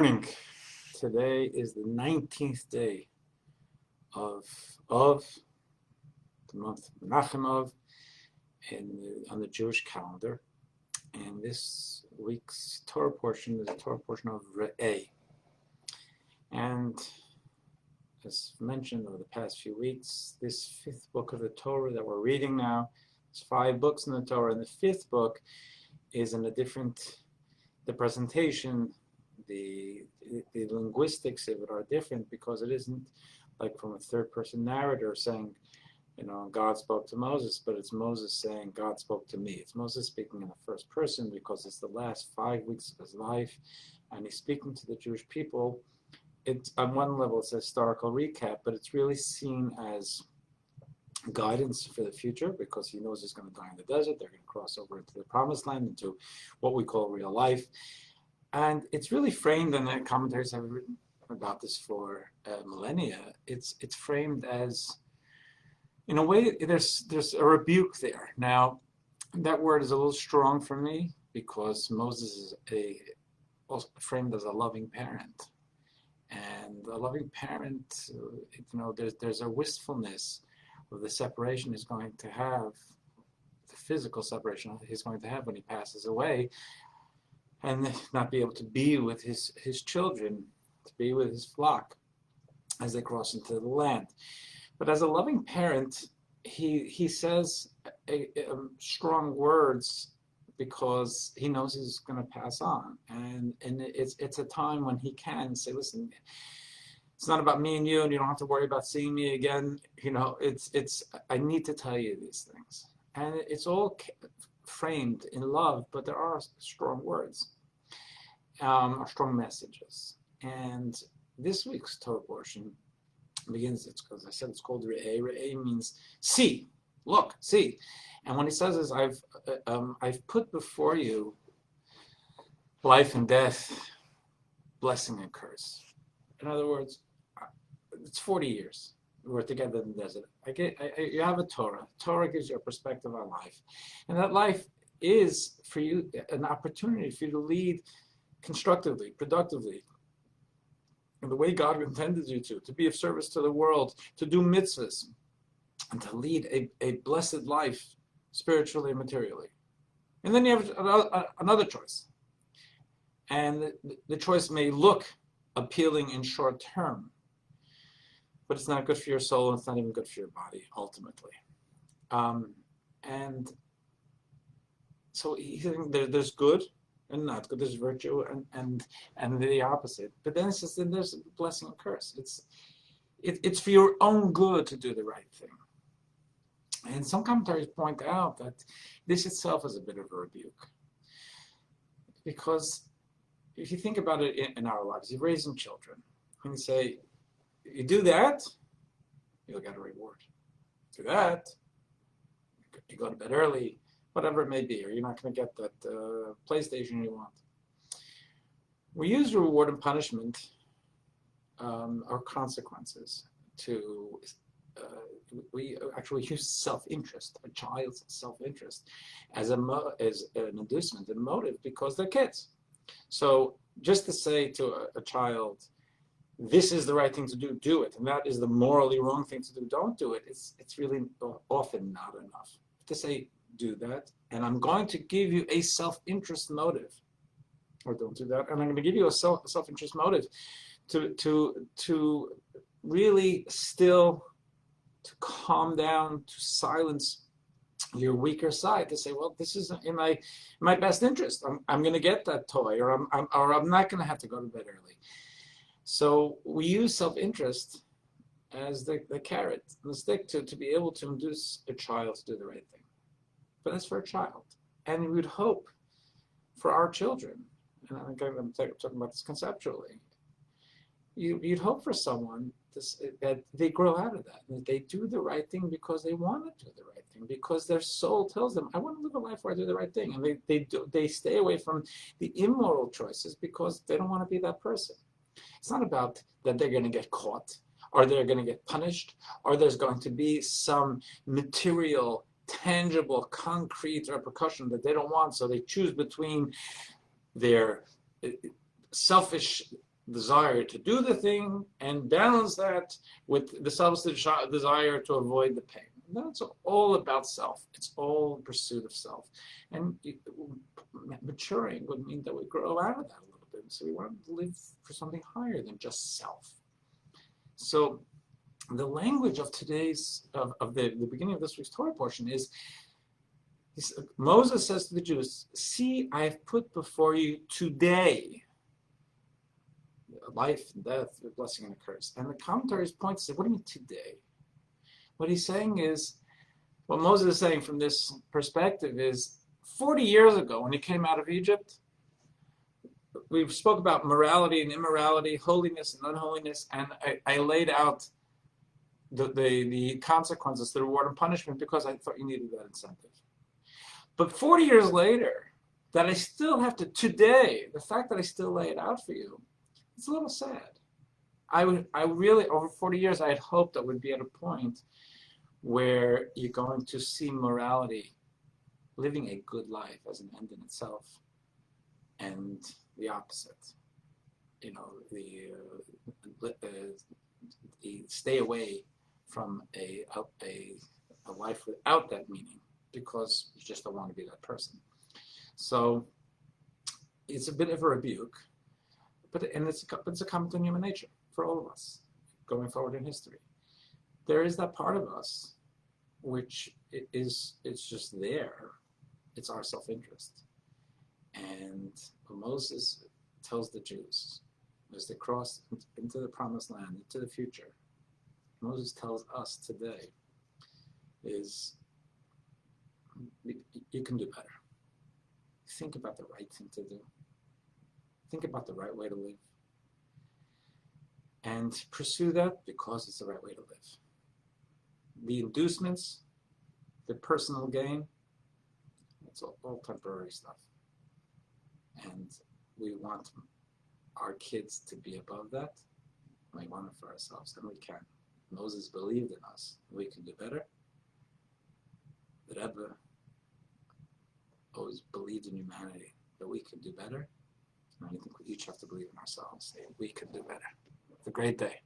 Morning. Today is the 19th day of the month Menachem of on the Jewish calendar. And this week's Torah portion is a Torah portion of Rabbi. And as mentioned over the past few weeks, this fifth book of the Torah that we're reading now, there's 5 books in the Torah, and the fifth book is in a different, the presentation, the linguistics of it are different, because it isn't like from a third-person narrator saying, God spoke to Moses, but it's Moses saying, God spoke to me. It's Moses speaking in the first person because it's the last 5 weeks of his life, and he's speaking to the Jewish people. It's on one level, it's a historical recap, but it's really seen as guidance for the future, because he knows he's going to die in the desert. They're going to cross over into the promised land, into what we call real life. And it's really framed, and the commentators have written about this for millennia. It's framed as, in a way, there's a rebuke there. Now, that word is a little strong for me, because Moses is also framed as a loving parent. And a loving parent, there's a wistfulness of the separation he's going to have, the physical separation he's going to have when he passes away, and not be able to be with his children, to be with his flock as they cross into the land. But as a loving parent, he says strong words, because he knows he's going to pass on, and it's a time when he can say, listen, it's not about me and you don't have to worry about seeing me again. It's I need to tell you these things, and it's all framed in love, but there are strong words, strong messages. And this week's Torah portion begins, as I said, it's called Re'eh. Re'eh means see, look, see. And when he says this, I've put before you life and death, blessing and curse. In other words, it's 40 years we're together in the desert. You have a Torah. Torah gives you a perspective on life, and that life is for you an opportunity for you to lead constructively, productively, in the way God intended you to be of service to the world, to do mitzvahs, and to lead a blessed life, spiritually and materially. And then you have another choice. And the choice may look appealing in short term, but it's not good for your soul, and it's not even good for your body, ultimately. And so he's saying there's good and not good, there's virtue and the opposite. But then it says, then there's a blessing and curse. It's for your own good to do the right thing. And some commentaries point out that this itself is a bit of a rebuke. Because if you think about it in our lives, you're raising children, and you say, you do that, you'll get a reward. Do that, you go to bed early, whatever it may be, or you're not going to get that PlayStation you want. We use reward and punishment, or consequences, to we actually use self-interest, a child's self-interest, as an inducement and motive, because they're kids. So just to say to a child, this is the right thing to do, do it, and that is the morally wrong thing to do, don't do it, it's really often not enough. To say, do that, and I'm going to give you a self-interest motive, or don't do that, and I'm going to give you a self-interest motive to really still, to calm down, to silence your weaker side, to say, well, this is in my best interest. I'm going to get that toy, or I'm not going to have to go to bed early. So we use self-interest as the carrot and the stick to be able to induce a child to do the right thing. But that's for a child, and we would hope for our children. And I'm talking about this conceptually. You'd hope for someone that they grow out of that, and they do the right thing because they want to do the right thing, because their soul tells them, I want to live a life where I do the right thing, and they stay away from the immoral choices because they don't want to be that person. It's not about that they're going to get caught, or they're going to get punished, or there's going to be some material, tangible, concrete repercussion that they don't want, so they choose between their selfish desire to do the thing and balance that with the selfish desire to avoid the pain. That's all about self. It's all pursuit of self. And maturing would mean that we grow out of that a little bit. So we want to live for something higher than just self. So the language of today's, of the beginning of this week's Torah portion is, Moses says to the Jews, see, I have put before you today life and death, a blessing and a curse. And the commentaries point to say, what do you mean today? What he's saying is, what Moses is saying from this perspective is, 40 years ago when he came out of Egypt, we spoke about morality and immorality, holiness and unholiness, and I laid out the consequences, the reward and punishment, because I thought you needed that incentive. But 40 years later, that I still have to, today, the fact that I still lay it out for you, it's a little sad. I really, over 40 years, I had hoped that we'd be at a point where you're going to see morality, living a good life as an end in itself, and the opposite. You know, the stay away from a life without that meaning, because you just don't want to be that person. So it's a bit of a rebuke, and it's a common to human nature for all of us going forward in history. There is that part of us which it's just there. It's our self-interest. And Moses tells the Jews, as they cross into the promised land, into the future, Moses tells us today is, you can do better. Think about the right thing to do. Think about the right way to live. And pursue that because it's the right way to live. The inducements, the personal gain, it's all temporary stuff. And we want our kids to be above that. And we want it for ourselves, and we can. Moses believed in us. We can do better. The Rebbe always believed in humanity, that we can do better. And I think we each have to believe in ourselves. We can do better. Have a great day.